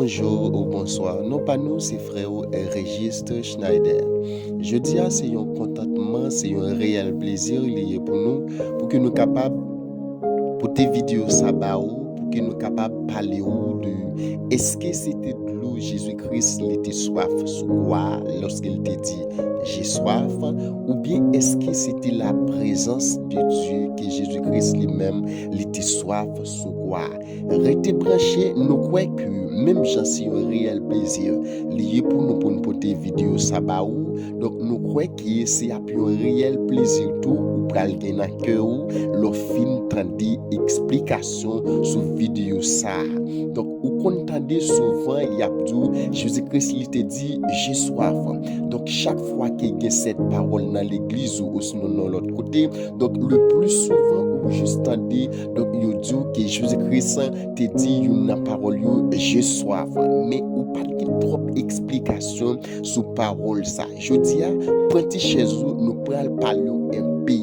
bonjour ou bonsoir. Non pas nous, c'est frère Régis Schneider. Je dis c'est un contentement, c'est un réel plaisir lié pour nous, pour que nous capables pour tes vidéos ça pour que nous capables parler de est-ce que c'était de l'eau Jésus-Christ il était soif sous quoi lorsqu'il te dit j'ai soif, ou bien est-ce que c'était la présence de Dieu que Jésus-Christ lui-même il était soif sous quoi. Restez branchés, nous croyons que même j'en suis un réel plaisir lié pour nous porter vidéo ça donc nous croyons que c'est un réel plaisir tout ou pral gen dans cœur le film tandi explication sur vidéo ça. Donc ou contendez souvent y a dit Jésus-Christ il te dit j'ai soif. Donc chaque fois qu'il y a cette parole dans l'église ou sinon dans l'autre côté, donc le plus souvent ou juste tandi donc il dit que Jésus-Christ te dit une parole j'ai soif, mais ou pas trop explication sur parole ça. Je dis prenez chez vous nous prenons parler un peu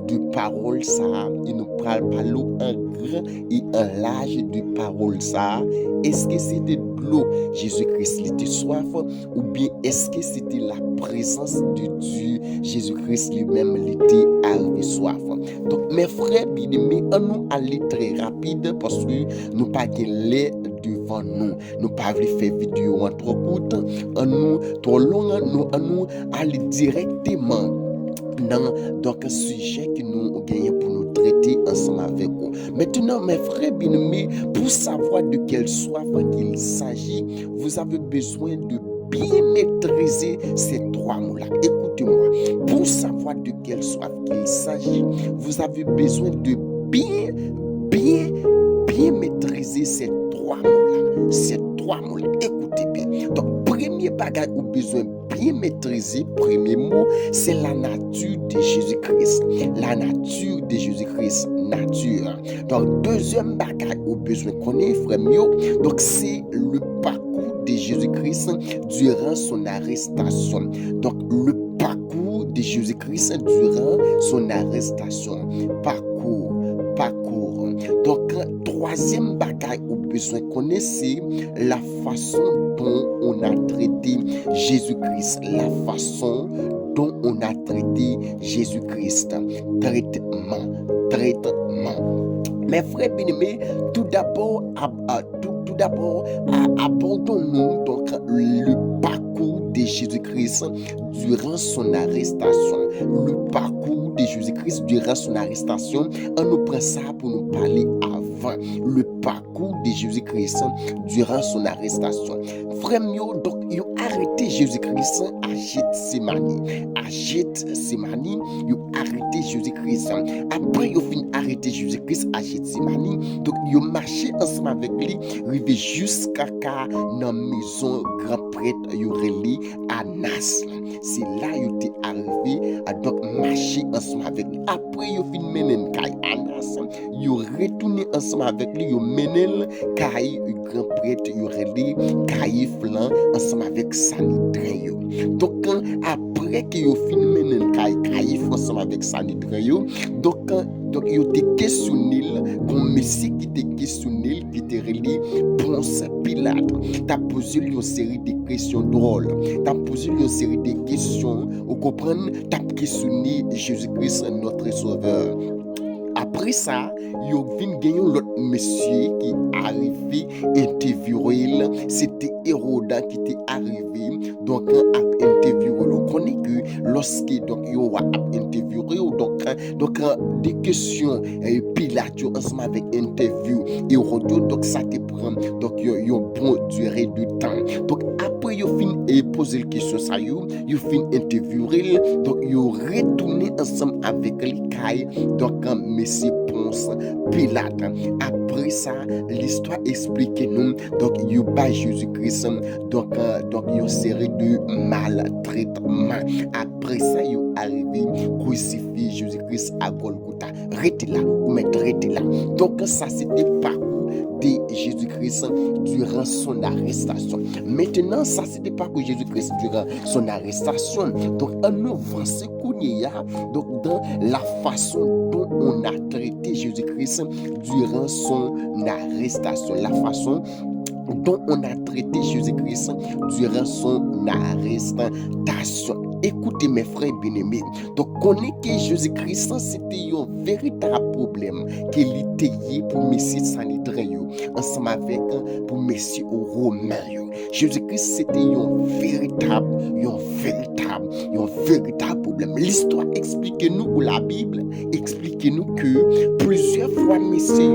de parole ça et nous prenons parler un grand et un large de parole ça. Est-ce que c'était de l'eau Jésus-Christ il était soif, ou bien est-ce que c'était la présence de Dieu Jésus-Christ lui-même il était arrivé soif. Donc mes frères bien-aimés, on nous aller très rapide parce que nous pas lait devant nous pas faire vidéo en trop courte, on nous trop long, nous aller directement dans un sujet que nous gagnons pour nous traiter ensemble avec vous. Maintenant, mes frères bien-aimés, pour savoir de quelle soif il s'agit, vous avez besoin de bien maîtriser ces trois mots-là. Écoutez-moi, pour savoir de quelle soif il s'agit, vous avez besoin de bien maîtriser ces trois mots-là. Ces trois mots-là, écoutez bien. Donc, premier bagage ou besoin bien maîtriser, premier mot, c'est la nature de Jésus-Christ. La nature de Jésus-Christ, nature. Donc, deuxième bagage ou besoin connaître, frère mio, donc c'est le parcours de Jésus-Christ durant son arrestation. Donc, le parcours de Jésus-Christ durant son arrestation. Parcours. Donc, troisième bagage ou besoin connaître, c'est la façon dont on a traité Jésus-Christ. La façon dont on a traité Jésus-Christ. Traitement. Mes frères bien-aimés, tout d'abord, abordons-nous donc le parcours de Jésus-Christ durant son arrestation. Le parcours de Jésus-Christ durant son arrestation, on nous prend ça pour nous parler avant. Le parcours de Jésus-Christ durant son arrestation. Frère mio, donc, ils ont arrêté Jésus-Christ à Gethsémani. Ils ont arrêté Jésus-Christ. Après, ils ont fini arrêter Jésus-Christ à Gethsémani. Donc, ils ont marché ensemble avec lui, arrivé jusqu'à la maison grand prêtre, ils ont relié à Nas. C'est là qu'ils étaient arrivés à donc marcher ensemble avec lui. Après, ils ont fini mener Anas. Ils ont retourné ensemble avec lui, ils ont mené le grand prêtre, ils ont relié Flan ensemble avec Sanhedrin. Donc, après qu'ils ont fini mener Caïphe ensemble avec Sanhedrin, donc ils ont été questionnés, comme Messie qui était questionné, qui était relié Ponce Pilate. Tu as posé une série de questions drôles. Tu as posé une série de questions. Vous comprenez? Tu as questionné Jésus-Christ, notre sauveur. Après ça, il y a l'autre monsieur qui est arrivé interviewer. C'était Hérode qui était arrivé. Donc, à interviewer. On connaît que lorsque il a interviewé, donc des questions, Pilate ensemble avec interview, Hérode, donc ça te prend. Donc, il y a une bonne durée de temps. Donc, après, il a fini poser la question, ça il a fini interviewer. Donc, il a retourné ensemble avec les cailles. Donc, Messie Ponce Pilate. Après ça, l'histoire explique nous. Donc, il y a Jésus-Christ. Donc, il y a une série de maltraitements. Après ça, il est arrivé crucifier Jésus-Christ à Golgotha. Restez là, restez là. Donc, ça, c'était parcours de Jésus-Christ durant son arrestation. Maintenant, ça, c'était parcours de Jésus-Christ durant son arrestation. Donc, on nous voit ce qu'on y a. Donc, dans la façon dont on a traité Jésus-Christ durant son arrestation. La façon dont on a traité Jésus-Christ durant son arrestation. Écoutez mes frères bien-aimés, donc connaît que Jésus-Christ c'était un véritable problème qu'il était pour Messie sanitaire ensemble avec pour Messie Romain. Jésus-Christ c'était un véritable problème. L'histoire explique-nous, ou la Bible explique-nous que plusieurs fois Messie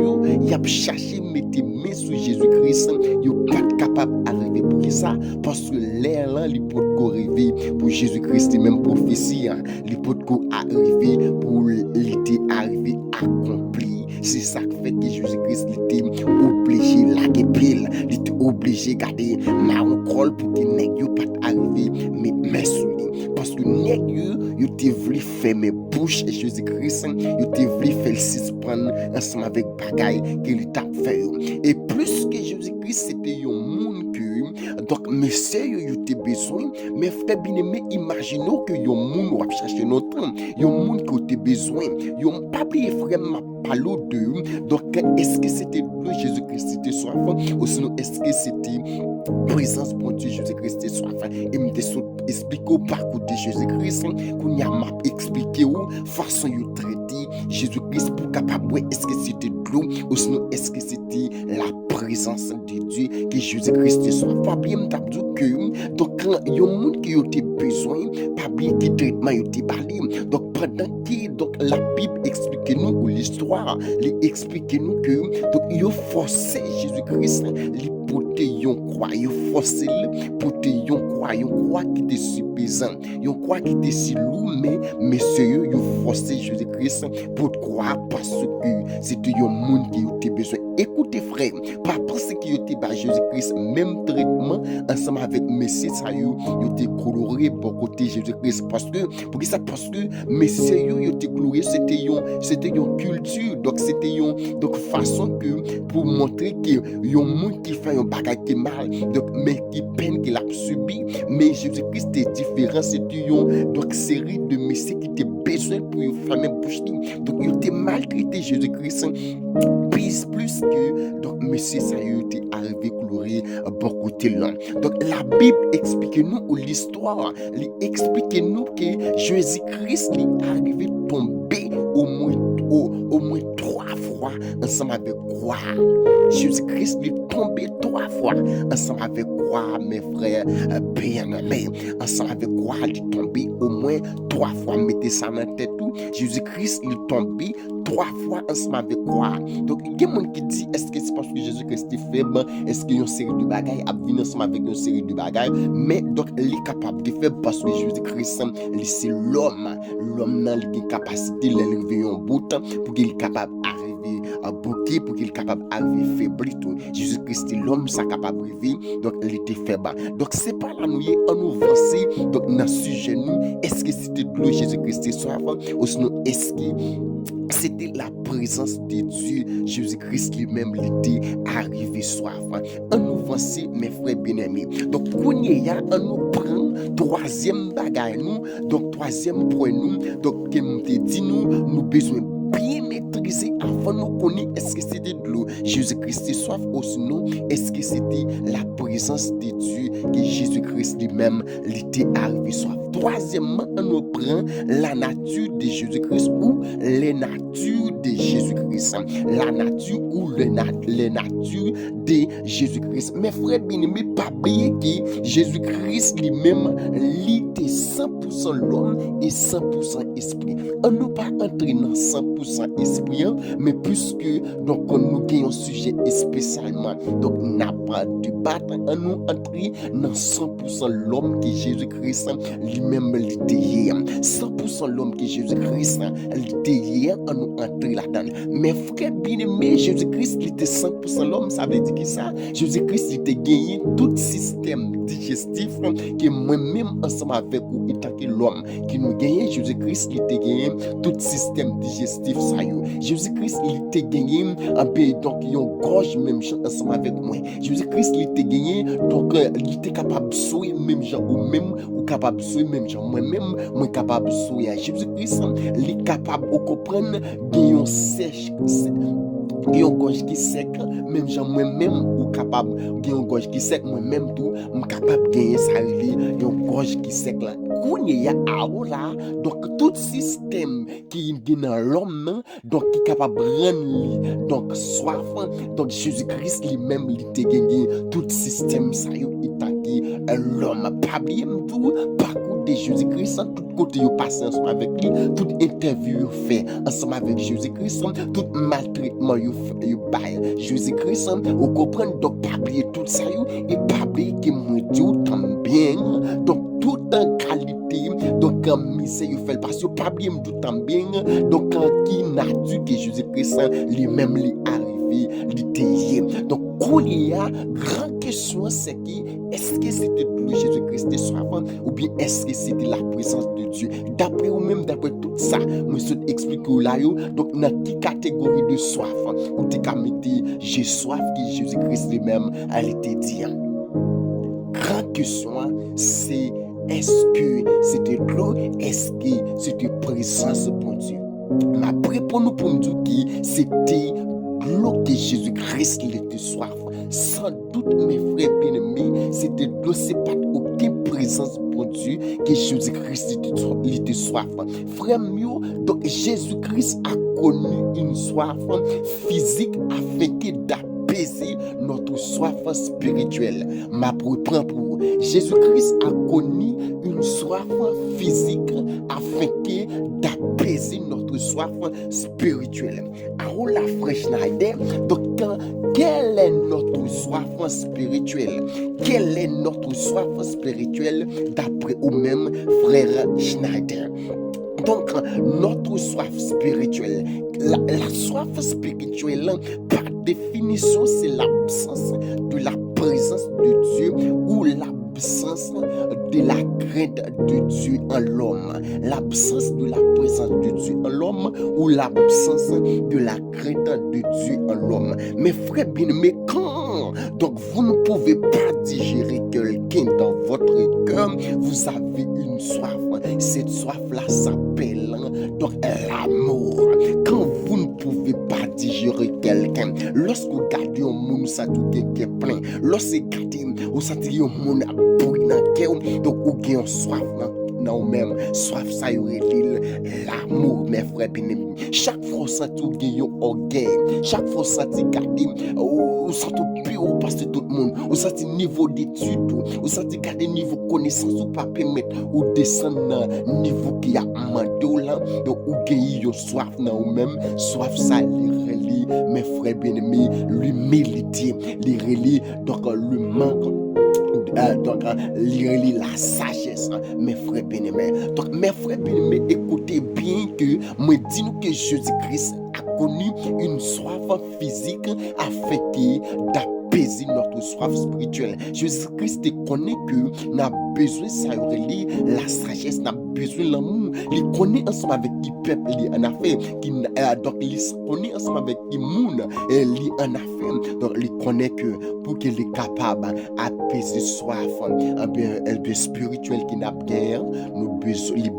il a cherché mettre main sur Jésus-Christ, il n'est pas capable d'arriver pour ça parce que l'air là il peut arriver pour Jésus-Christ, même prophétie il peut arriver pour l'été arrivé accompli. C'est ça qui fait que Jésus-Christ était obligé laguer pile, il était obligé garder marron col pour que nèg yo pas arriver mais sur lui, parce que nèg yo te voulu fermer bouche et Jésus-Christ yo te voulu faire suspendre ensemble avec bagaille qu'il t'a fait. Et plus que Jésus-Christ c'était un monde que donc monsieur yo te besoin, mais frère bien-aimé, imaginons que yo monde va chercher notre temps, yo monde que te besoin, yo pas oublier frère m'a parlé de. Donc est-ce que c'était le Jésus-Christ c'était soif ou sinon est-ce que c'était présence pour Dieu Jésus-Christ était soif? Et me expliquer au parcours de Jésus-Christ qu'on y a m'a expliqué où façon yo traiter Jésus-Christ pour capable est-ce que c'était de l'eau ou sinon est-ce que c'était la présence de Dieu que Jésus-Christ était soif. Pas bien me dire que donc quand yo monde qui yo te besoin pas bien qui traitement yo te parler. Donc pendant que donc la Bible explique nous ou l'histoire explique nous que donc yo forcé Jésus-Christ li porter yon croix, yo forcé porter yon croix qui était si pesant, yon croix qui était si lourd, mais monsieur yo forcé Jésus-Christ pour croire parce que c'était yon monde qui était besoin. Écoutez frère, pas penser que yo te ba Jésus-Christ même traitement ensemble avec monsieur ça yo te coloré pour côté Jésus-Christ parce que monsieur yo te coloré c'était yon culture, donc c'était yon donc façon que pour montrer que yon monde qui fait un bagage qui mal, donc mais qui peine qu'il a subi, mais Jésus-Christ est différent, c'était une donc série de messieurs qui étaient besoin pour faire même bouche, donc il était maltraité Jésus-Christ plus que donc monsieur ça il était arrivé coloré beaucoup de long. Donc la Bible explique nous ou l'histoire explique nous que Jésus-Christ est arrivé tomber au moins 3 fois ensemble avec croix. Jésus-Christ est tombé 3 fois ensemble avec croix, mes frères bien-aimés. Ensemble avec croix, il est tombé au moins 3 fois. Mettez ça dans la tête tout. Jésus-Christ est tombé 3 fois ensemble avec croix. Donc il y a des gens qui disent est-ce que c'est parce que Jésus-Christ est faible, est-ce qu'il y a une série de bagailles à venir ensemble avec une série de bagailles, mais donc il est capable de faire parce que Jésus-Christ c'est l'homme dans les capacités de lever un bout pour qu'il est capable d'arriver à bouquer, pour qu'il est capable d'arriver faibli tout. Jésus-Christ est l'homme ça capable d'arriver, donc il était faible. Donc c'est pas là nous avancer donc dans ce sujet nous est-ce que c'était de l'eau Jésus-Christ est soif ou sinon est-ce que c'était la présence de Dieu Jésus-Christ lui-même était arrivé soif. On nous voici mes frères bien-aimés. Donc on nous prend troisième bagaille nous, donc troisième point nous, donc que nous te dit nous besoin bien maîtriser avant nous connaître est-ce que c'était de l'eau Jésus-Christ est soif ou sinon est-ce que c'était la présence de Dieu que Jésus-Christ lui-même était arrivé soif. Troisièmement, on nous prend la nature de Jésus-Christ ou les natures de Jésus-Christ. La nature ou les natures de Jésus-Christ. Mes frères bien-aimés, pas oublier que Jésus-Christ lui-même était 100% l'homme et 100% esprit. On ne pas entrer dans 100% esprit, mais puisque donc nous avons un sujet spécialement, donc n'a pas de battre, on nous entrer dans 100% l'homme qui Jésus-Christ lui-même l'était hier. 100% l'homme qui Jésus-Christ l'était hier, on nous entrer là-dedans. Mais frère bien-aimé, Jésus-Christ était 100% l'homme, ça veut dire que ça, Jésus-Christ était gagné tout système digestif que moi-même ensemble avec vous, étant que l'homme qui nous gagne, Jésus-Christ était gagné tout système digestif ça yo. Jésus-Christ il était gagné un peu donc il gorge même ensemble avec moi. Jésus-Christ il était gagné donc il était capable de soigner même gens ou même ou capable de soigner même gens moi-même moi capable de soigner. Jésus-Christ il est capable de comprendre gagne sèche Gen yon gorge qui sec, même j'en moi-même ou capable. Gen yon gorge qui sec, moi-même tout, capable gagner ça li, yon gorge qui sec là. Kounye ya a là, donc tout système qui est dans l'homme, donc qui capable rendre li, donc soif, donc Jésus-Christ lui-même li te gagné tout système ça yo itaki l'homme pas bien tout parcours de Jésus-Christ tout côté yo passé ensemble avec lui, toute interview yo fait ensemble avec Jésus-Christ, tout maltraitement yo bail Jésus-Christ, ou comprendre donc pas oublier tout ça yo et pas oublier que moi Dieu t'aime bien, donc tout en qualité, donc en misère yo fait parce que pas oublier tout t'aime bien, donc en qui nature que Jésus-Christ lui-même lui arrivé lui teye. Donc il y a grande question c'est qui est-ce que c'était lui Jésus-Christ de soif ou bien est-ce que c'était la présence de Dieu d'après ou même d'après tout ça moi je explique là yo donc dans quelle catégorie de soif ou tu as mis j'ai soif que Jésus-Christ lui-même elle était dit grande question c'est est-ce que c'était l'eau est-ce que c'était présence de Dieu ma réponse pour nous dire que c'était l'eau que Jésus-Christ il était soif. Sans doute, mes frères bien-aimés, c'était l'eau, c'est pas aucune présence pour Dieu que Jésus-Christ il était soif. Frère mieux, donc Jésus-Christ a connu une soif physique afin d'apaiser notre soif spirituelle. Ma reprend pour Jésus-Christ a connu une soif physique afin d'apaiser notre soif spirituelle. Alors la frère Schneider, donc quelle est notre soif spirituelle? Quelle est notre soif spirituelle d'après vous-même, frère Schneider? Donc, notre soif spirituelle, la soif spirituelle, par définition, c'est l'absence de la présence de Dieu ou l'absence de la crainte de Dieu en l'homme. L'absence de la présence de Dieu en l'homme ou l'absence de la crainte de Dieu en l'homme. Mes frères bien-aimés, quand donc vous ne pouvez pas digérer quelqu'un dans votre cœur, vous avez une soif. Cette soif-là s'appelle donc l'amour. Quand vous ne pouvez pas digérer quelqu'un, lorsque vous regardez un monde, ça tout est plein. Lorsque vous regardez, vous sentez un monde à brûler dans le cœur, donc vous avez une soif. Non, même, soif, ça y est, l'amour, mes frères bien-aimés. Chaque fois, ça tout gagne un orgueil. Chaque fois, ça te garde, ça te pire, parce que tout le monde, ça te niveau d'études, ça te garde niveau connaissance, ou pas permettre, ou descendre dans niveau qui a demandé là, donc ou gagne une soif, non, même, soif, ça y est, mes frères bien-aimés, l'humilité, donc le manque. Donc, lire la sagesse, mes frères bien-aimés. Donc, mes frères bien-aimés, écoutez bien que moi dis nous que Jésus-Christ a connu une soif physique afin d'apaiser notre soif spirituelle. Jésus-Christ connaît que n'a besoin ça la sagesse, n'a besoin l'amour. Il connaît ensemble avec qui peuple il en a fait, donc il connaît ensemble avec qui monde il en a fait. Donc il connaît que pour qu'il est capable d'apaiser soif bien spirituel qui n'a pas nous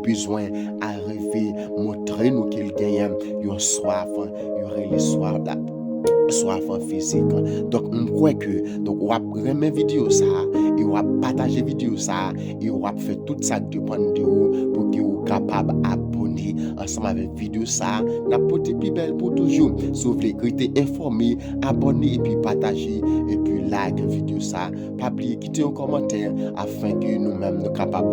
besoin arriver montrer nous qu'il gagne une soif, il y aurait les soif physique. Donc on croit que donc on va remettre vidéo ça et on va partager vidéo ça et on va faire tout ça dépend de vous pour que vous capable abonner ensemble avec vidéo ça n'importe plus belle pour toujours. Si vous voulez rester informé, abonner et puis partager et puis like vidéo ça, pas oublier quitter un commentaire afin que nous-mêmes nous capables